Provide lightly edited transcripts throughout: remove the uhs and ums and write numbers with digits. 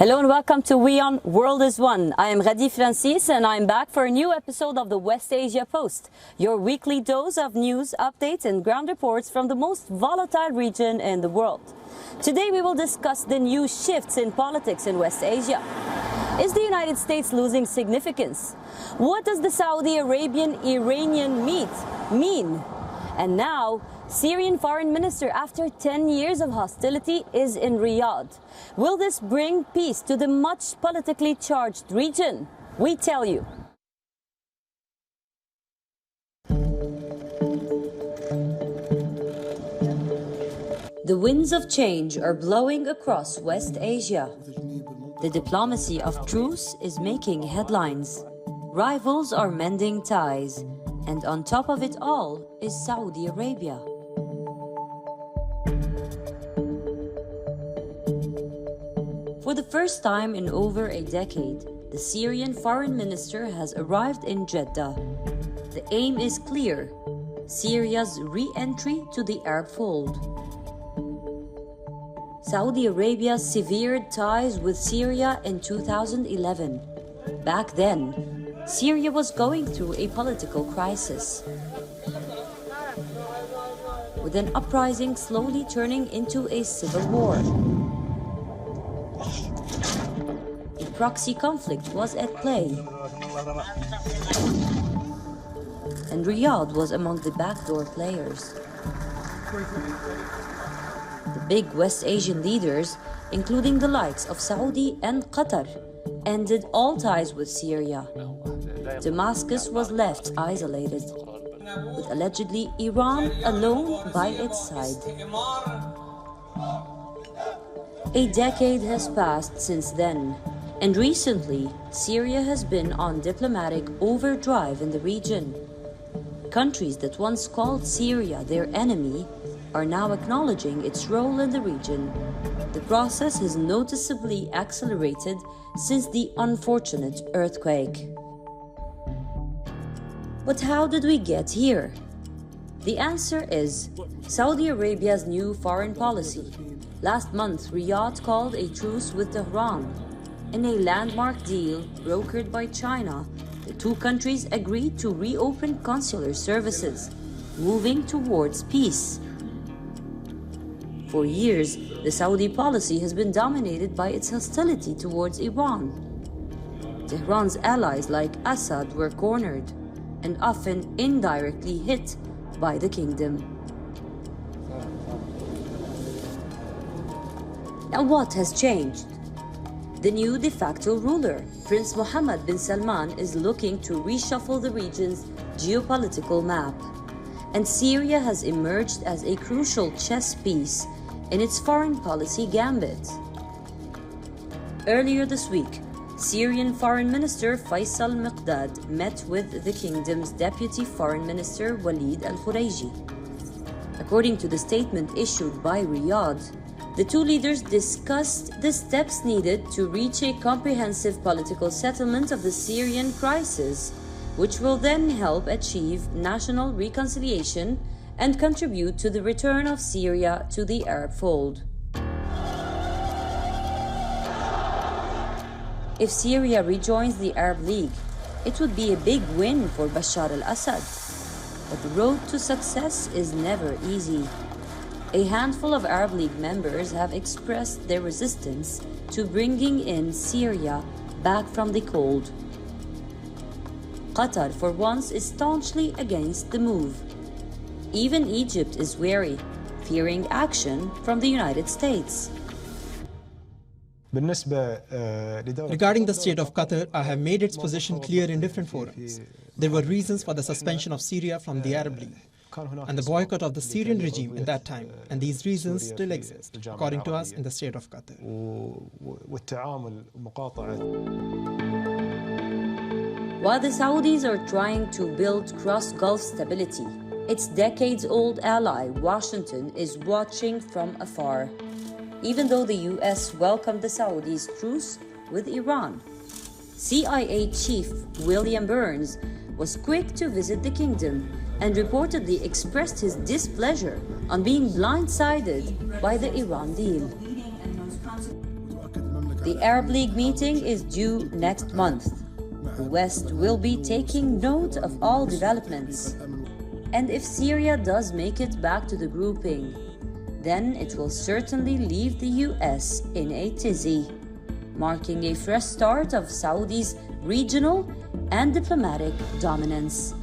Hello and welcome to WION World is One. I am Ghadi Francis and I'm back for a new episode of the West Asia Post, your weekly dose of news, updates and ground reports from the most volatile region in the world. Today we will discuss the new shifts in politics in West Asia. Is the United States losing significance? What does the Saudi Arabian-Iranian mean? And now, Syrian Foreign Minister, after 10 years of hostility, is in Riyadh. Will this bring peace to the much politically charged region? We tell you. The winds of change are blowing across West Asia. The diplomacy of truce is making headlines. Rivals are mending ties. And on top of it all is Saudi Arabia. For the first time in over a decade, the Syrian foreign minister has arrived in Jeddah. The aim is clear: Syria's re-entry to the Arab fold. Saudi Arabia severed ties with Syria in 2011. Back then, Syria was going through a political crisis, with an uprising slowly turning into a civil war. A proxy conflict was at play, and Riyadh was among the backdoor players. The big West Asian leaders, including the likes of Saudi and Qatar, ended all ties with Syria. Damascus was left isolated, with allegedly Iran alone by its side. A decade has passed since then, and recently Syria has been on diplomatic overdrive in the region. Countries that once called Syria their enemy are now acknowledging its role in the region. The process has noticeably accelerated since the unfortunate earthquake. But how did we get here? The answer is Saudi Arabia's new foreign policy. Last month, Riyadh called a truce with Tehran. In a landmark deal brokered by China, the two countries agreed to reopen consular services, moving towards peace. For years, the Saudi policy has been dominated by its hostility towards Iran. Tehran's allies like Assad were cornered and often indirectly hit by the kingdom. Now what has changed? The new de facto ruler, Prince Mohammed bin Salman, is looking to reshuffle the region's geopolitical map. And Syria has emerged as a crucial chess piece in its foreign policy gambit. Earlier this week, Syrian Foreign Minister Faisal Miqdad met with the kingdom's Deputy Foreign Minister Walid al-Khuraiji. According to the statement issued by Riyadh, the two leaders discussed the steps needed to reach a comprehensive political settlement of the Syrian crisis, which will then help achieve national reconciliation and contribute to the return of Syria to the Arab fold. If Syria rejoins the Arab League, it would be a big win for Bashar al-Assad. But the road to success is never easy. A handful of Arab League members have expressed their resistance to bringing in Syria back from the cold. Qatar, for once, is staunchly against the move. Even Egypt is wary, fearing action from the United States. Regarding the state of Qatar, I have made its position clear in different forums. There were reasons for the suspension of Syria from the Arab League and the boycott of the Syrian regime in that time, and these reasons still exist, according to us, in the state of Qatar. While the Saudis are trying to build cross-Gulf stability, its decades-old ally, Washington, is watching from afar. Even though the US welcomed the Saudis' truce with Iran, CIA chief William Burns was quick to visit the kingdom and reportedly expressed his displeasure on being blindsided by the Iran deal. The Arab League meeting is due next month. The West will be taking note of all developments. And if Syria does make it back to the grouping, then it will certainly leave the US in a tizzy, marking a fresh start of Saudi's regional and diplomatic dominance.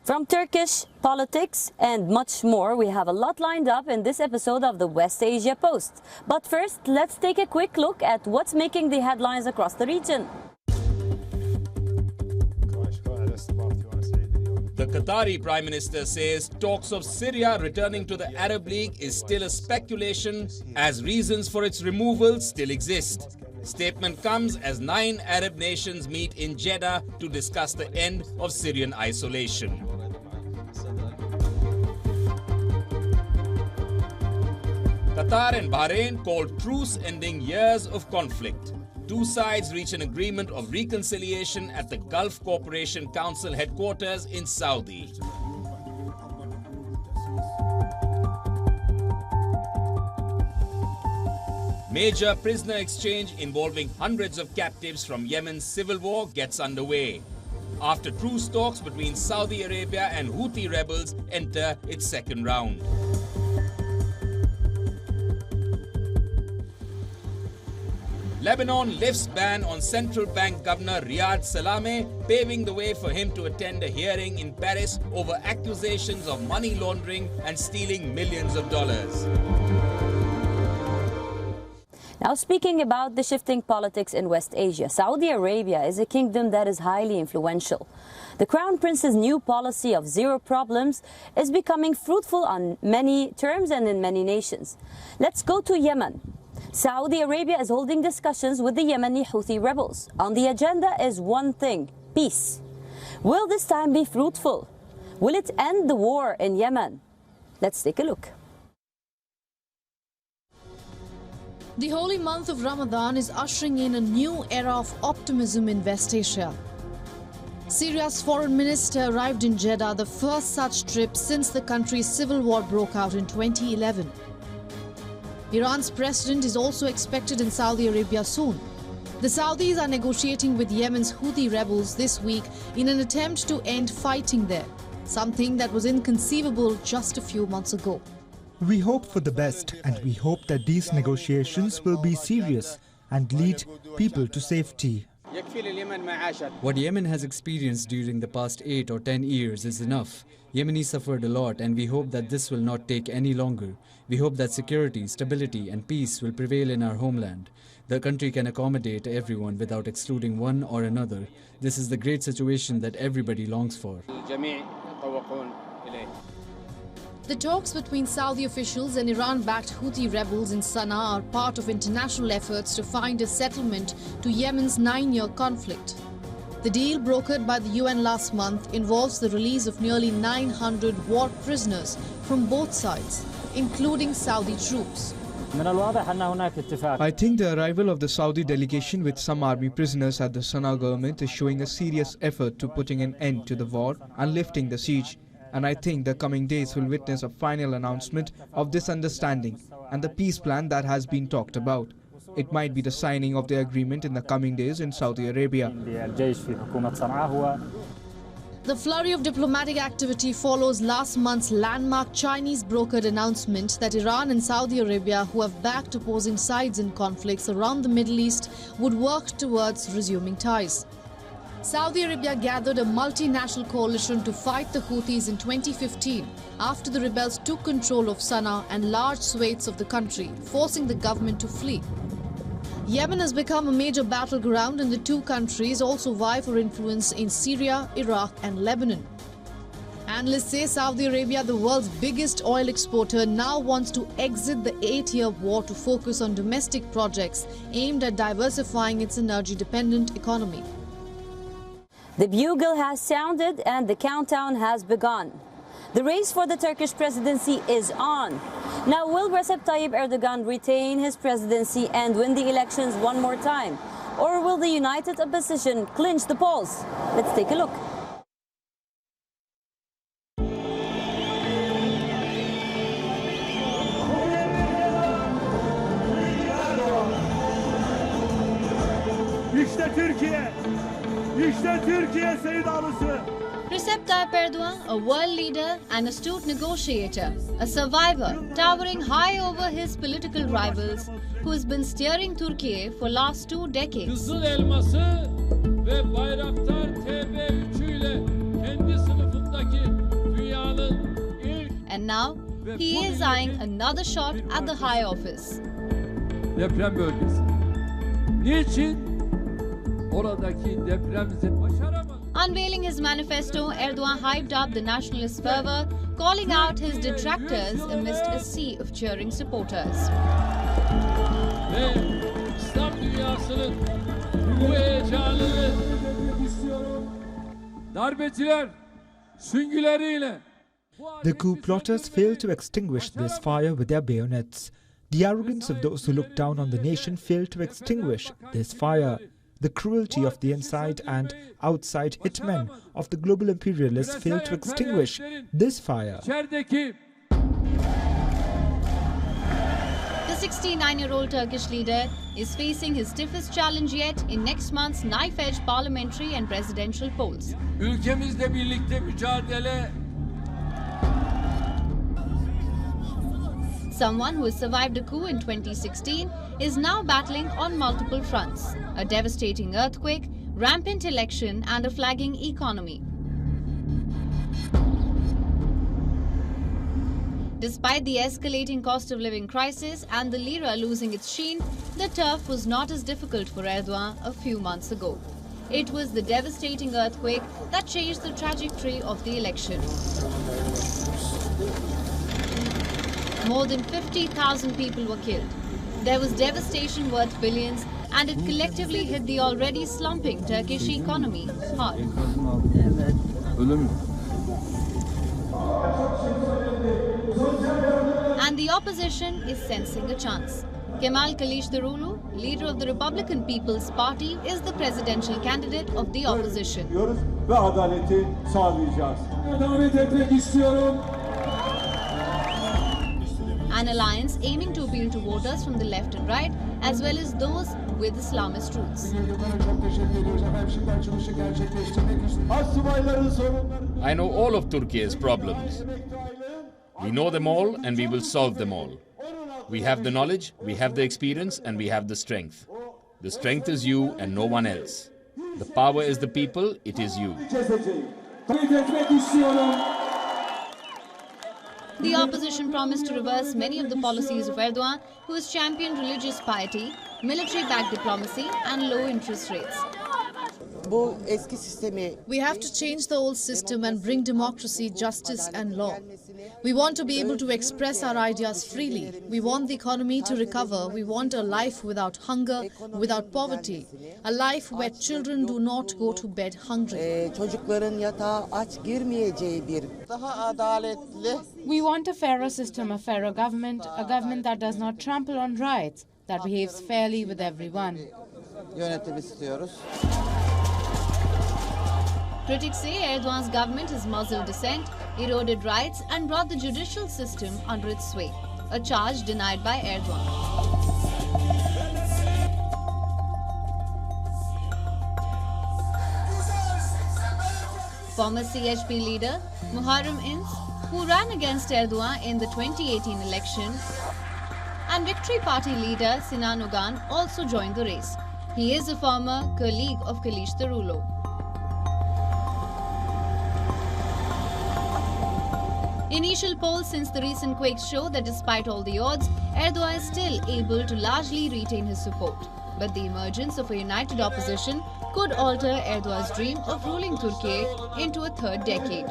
From Turkish politics and much more, we have a lot lined up in this episode of the West Asia Post. But first, let's take a quick look at what's making the headlines across the region. The Qatari Prime Minister says talks of Syria returning to the Arab League is still a speculation, as reasons for its removal still exist. Statement comes as 9 Arab nations meet in Jeddah to discuss the end of Syrian isolation. Qatar and Bahrain called truce ending years of conflict. Two sides reach an agreement of reconciliation at the Gulf Cooperation Council headquarters in Saudi. Major prisoner exchange involving hundreds of captives from Yemen's civil war gets underway, after truce talks between Saudi Arabia and Houthi rebels enter its second round. Lebanon lifts ban on central bank governor Riyad Salameh, paving the way for him to attend a hearing in Paris over accusations of money laundering and stealing millions of dollars. Now, speaking about the shifting politics in West Asia, Saudi Arabia is a kingdom that is highly influential. The Crown Prince's new policy of zero problems is becoming fruitful on many terms and in many nations. Let's go to Yemen. Saudi Arabia is holding discussions with the Yemeni Houthi rebels. On the agenda is one thing: peace. Will this time be fruitful? Will it end the war in Yemen? Let's take a look. The holy month of Ramadan is ushering in a new era of optimism in West Asia. Syria's foreign minister arrived in Jeddah, the first such trip since the country's civil war broke out in 2011. Iran's president is also expected in Saudi Arabia soon. The Saudis are negotiating with Yemen's Houthi rebels this week in an attempt to end fighting there, something that was inconceivable just a few months ago. We hope for the best, and we hope that these negotiations will be serious and lead people to safety. What Yemen has experienced during the past 8 or 10 years is enough. Yemenis suffered a lot, and we hope that this will not take any longer. We hope that security, stability and peace will prevail in our homeland. The country can accommodate everyone without excluding one or another. This is the great situation that everybody longs for. The talks between Saudi officials and Iran-backed Houthi rebels in Sana'a are part of international efforts to find a settlement to Yemen's 9-year conflict. The deal brokered by the UN last month involves the release of nearly 900 war prisoners from both sides, including Saudi troops. I think the arrival of the Saudi delegation with some army prisoners at the Sana'a government is showing a serious effort to putting an end to the war and lifting the siege. And I think the coming days will witness a final announcement of this understanding and the peace plan that has been talked about. It might be the signing of the agreement in the coming days in Saudi Arabia. The flurry of diplomatic activity follows last month's landmark Chinese brokered announcement that Iran and Saudi Arabia, who have backed opposing sides in conflicts around the Middle East, would work towards resuming ties. Saudi Arabia gathered a multinational coalition to fight the Houthis in 2015 after the rebels took control of Sana'a and large swathes of the country, forcing the government to flee. Yemen has become a major battleground, and the two countries also vie for influence in Syria, Iraq and Lebanon. Analysts say Saudi Arabia, the world's biggest oil exporter, now wants to exit the 8-year war to focus on domestic projects aimed at diversifying its energy-dependent economy. The bugle has sounded and the countdown has begun. The race for the Turkish presidency is on. Now, will Recep Tayyip Erdogan retain his presidency and win the elections one more time? Or will the united opposition clinch the polls? Let's take a look. İşte Türkiye. İşte Türkiye sevdalısı. Recep Tayyip Erdogan, a world leader and astute negotiator, a survivor towering high over his political rivals, who has been steering Turkey for last 2 decades. Kızıl elması ve Bayraktar TB3 ile kendi sınıfındaki dünyanın ilk... And now, he is eyeing another shot at the high office. Deprem bölgesi. Niçin? Oradaki depremi başaramadı. Unveiling his manifesto, Erdogan hyped up the nationalist fervor, calling out his detractors amidst a sea of cheering supporters. Ve İslam dünyasının bu heyecanını darbeciler süngüleriyle. The coup plotters failed to extinguish this fire with their bayonets. The arrogance of those who look down on the nation failed to extinguish this fire. The cruelty of the inside and outside hitmen of the global imperialists failed to extinguish this fire. The 69-year-old Turkish leader is facing his stiffest challenge yet in next month's knife-edge parliamentary and presidential polls. Ülkemizle birlikte mücadele. Someone who has survived a coup in 2016 is now battling on multiple fronts: a devastating earthquake, rampant election, and a flagging economy. Despite the escalating cost of living crisis and the lira losing its sheen, the turf was not as difficult for Erdogan a few months ago. It was the devastating earthquake that changed the trajectory of the election. More than 50,000 people were killed. There was devastation worth billions, and it collectively hit the already slumping Turkish economy hard. And the opposition is sensing a chance. Kemal Kılıçdaroğlu, leader of the Republican People's Party, is the presidential candidate of the opposition. Ve adaleti sağlayacağız. Davet etmek istiyorum. An alliance aiming to appeal to voters from the left and right, as well as those with Islamist roots. I know all of Turkey's problems. We know them all and we will solve them all. We have the knowledge, we have the experience, and we have the strength. The strength is you and no one else. The power is the people, it is you. The opposition promised to reverse many of the policies of Erdogan, who has championed religious piety, military-backed diplomacy, and low interest rates. We have to change the old system and bring democracy, justice and law. We want to be able to express our ideas freely. We want the economy to recover. We want a life without hunger, without poverty. A life where children do not go to bed hungry. We want a fairer system, a fairer government, a government that does not trample on rights, that behaves fairly with everyone. Critics say Erdogan's government has muzzled dissent, eroded rights, and brought the judicial system under its sway, a charge denied by Erdogan. Former CHP leader Muharrem İnce, who ran against Erdogan in the 2018 election, and Victory Party leader Sinan Ogan also joined the race. He is a former colleague of Kılıçdaroğlu. Initial polls since the recent quakes show that despite all the odds, Erdogan is still able to largely retain his support. But the emergence of a united opposition could alter Erdogan's dream of ruling Turkey into a third decade.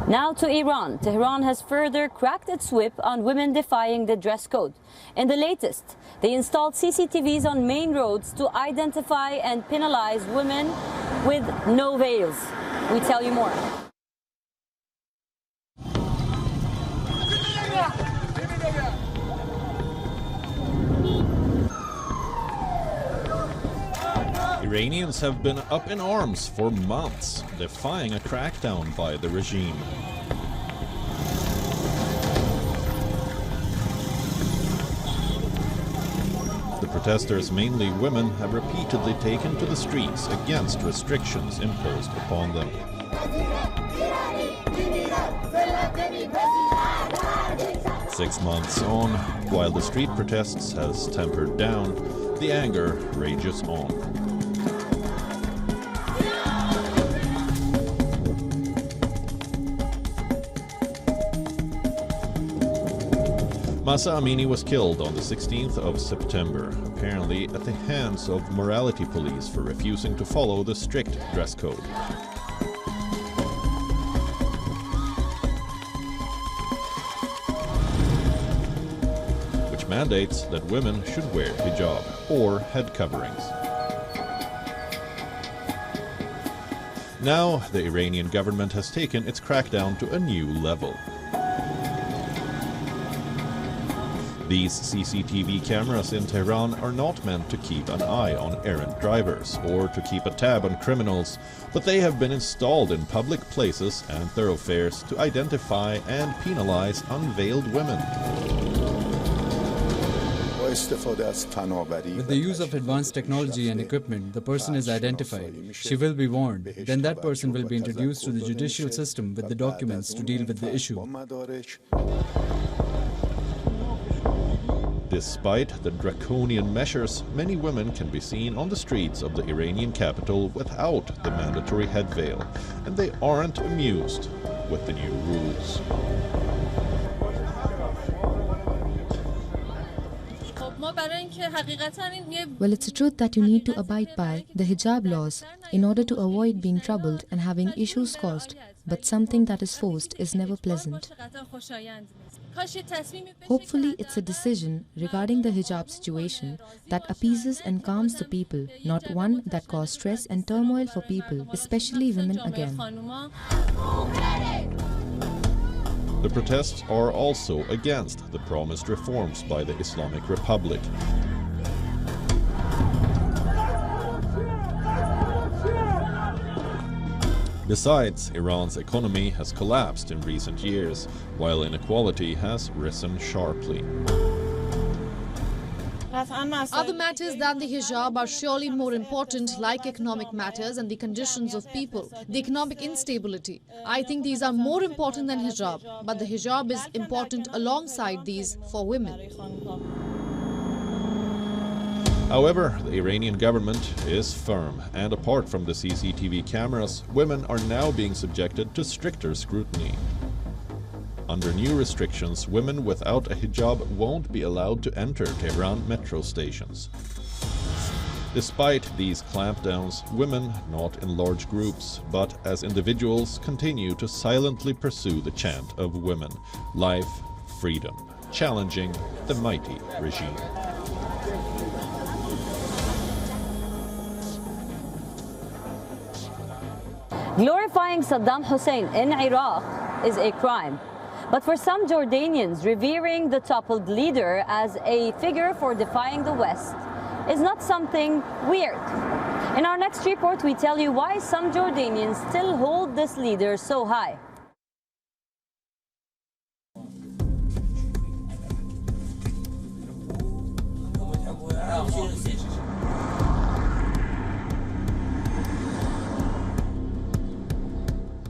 Now to Iran. Tehran has further cracked its whip on women defying the dress code. In the latest, they installed CCTVs on main roads to identify and penalize women with no veils. We tell you more. Iranians have been up in arms for months, defying a crackdown by the regime. protesters, mainly women, have repeatedly taken to the streets against restrictions imposed upon them. 6 months on, while the street protests has tempered down, the anger rages on. Mahsa Amini was killed on the 16th of September, apparently at the hands of morality police for refusing to follow the strict dress code. Which mandates that women should wear hijab or head coverings. Now, the Iranian government has taken its crackdown to a new level. These CCTV cameras in Tehran are not meant to keep an eye on errant drivers or to keep a tab on criminals, but they have been installed in public places and thoroughfares to identify and penalize unveiled women. With the use of advanced technology and equipment, the person is identified. She will be warned. Then that person will be introduced to the judicial system with the documents to deal with the issue. Despite the draconian measures, many women can be seen on the streets of the Iranian capital without the mandatory head veil, and they aren't amused with the new rules. Well, it's a truth that you need to abide by the hijab laws in order to avoid being troubled and having issues caused, but something that is forced is never pleasant. Hopefully, it's a decision regarding the hijab situation that appeases and calms the people, not one that causes stress and turmoil for people, especially women again. The protests are also against the promised reforms by the Islamic Republic. Besides, Iran's economy has collapsed in recent years, while inequality has risen sharply. Other matters than the hijab are surely more important, like economic matters and the conditions of people, the economic instability. I think these are more important than hijab, but the hijab is important alongside these for women. However, the Iranian government is firm, and apart from the CCTV cameras, women are now being subjected to stricter scrutiny. Under new restrictions, women without a hijab won't be allowed to enter Tehran metro stations. Despite these clampdowns, women, not in large groups, but as individuals, continue to silently pursue the chant of women, life, freedom, challenging the mighty regime. Glorifying Saddam Hussein in Iraq is a crime. But for some Jordanians, revering the toppled leader as a figure for defying the West is not something weird. In our next report, we tell you why some Jordanians still hold this leader so high.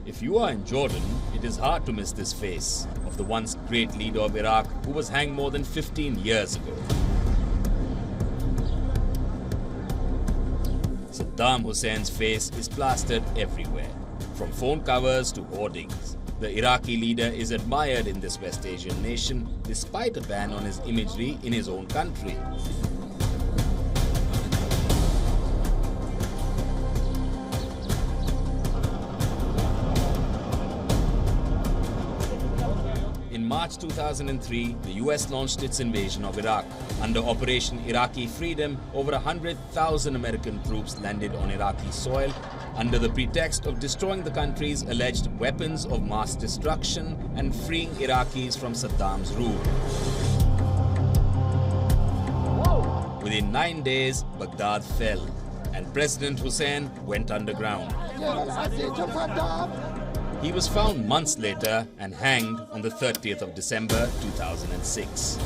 If you are in Jordan, it is hard to miss this face of the once great leader of Iraq who was hanged more than 15 years ago. Saddam Hussein's face is plastered everywhere, from phone covers to hoardings. The Iraqi leader is admired in this West Asian nation despite a ban on his imagery in his own country. In March 2003, the US launched its invasion of Iraq. Under Operation Iraqi Freedom, over 100,000 American troops landed on Iraqi soil under the pretext of destroying the country's alleged weapons of mass destruction and freeing Iraqis from Saddam's rule. Within 9 days, Baghdad fell, and President Hussein went underground. He was found months later and hanged on the 30th of December 2006.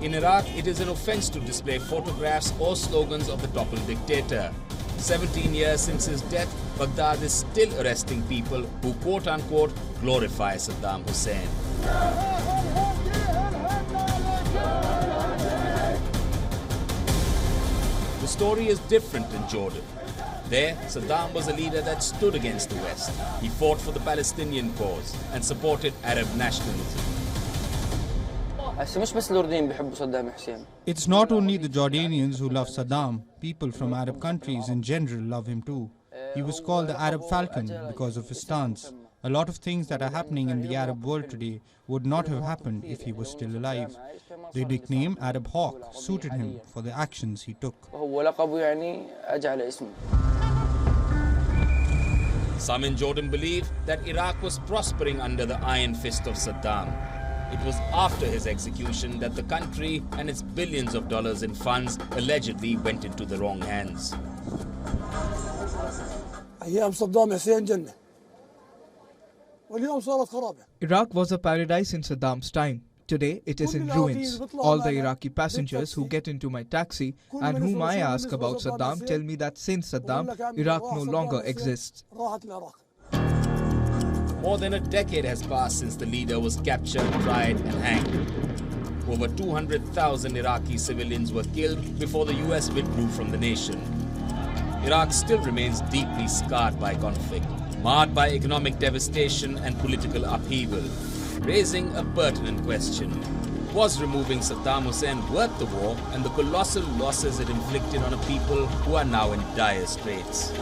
In Iraq, it is an offense to display photographs or slogans of the toppled dictator. 17 years since his death, Baghdad is still arresting people who quote-unquote glorify Saddam Hussein. The story is different in Jordan. There, Saddam was a leader that stood against the West. He fought for the Palestinian cause and supported Arab nationalism. It's not only the Jordanians who love Saddam. People from Arab countries in general love him too. He was called the Arab Falcon because of his stance. A lot of things that are happening in the Arab world today would not have happened if he was still alive. The nickname Arab Hawk suited him for the actions he took. Some in Jordan believe that Iraq was prospering under the iron fist of Saddam. It was after his execution that the country and its billions of dollars in funds allegedly went into the wrong hands. Iraq was a paradise in Saddam's time. Today, it is in ruins. All the Iraqi passengers who get into my taxi and whom I ask about Saddam tell me that since Saddam, Iraq no longer exists. More than a decade has passed since the leader was captured, tried and hanged. Over 200,000 Iraqi civilians were killed before the US withdrew from the nation. Iraq still remains deeply scarred by conflict, marred by economic devastation and political upheaval, raising a pertinent question. Was removing Saddam Hussein worth the war and the colossal losses it inflicted on a people who are now in dire straits?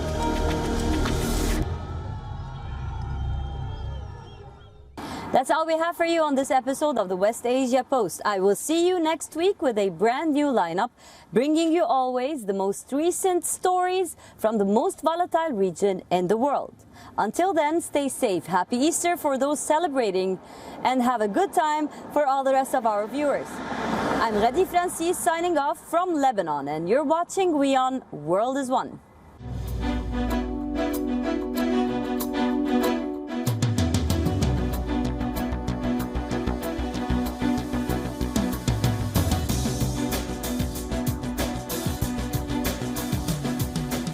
That's all we have for you on this episode of the West Asia Post. I will see you next week with a brand new lineup, bringing you always the most recent stories from the most volatile region in the world. Until then, stay safe. Happy Easter for those celebrating, and have a good time for all the rest of our viewers. I'm Ghadi signing off from Lebanon, and you're watching WION World is One.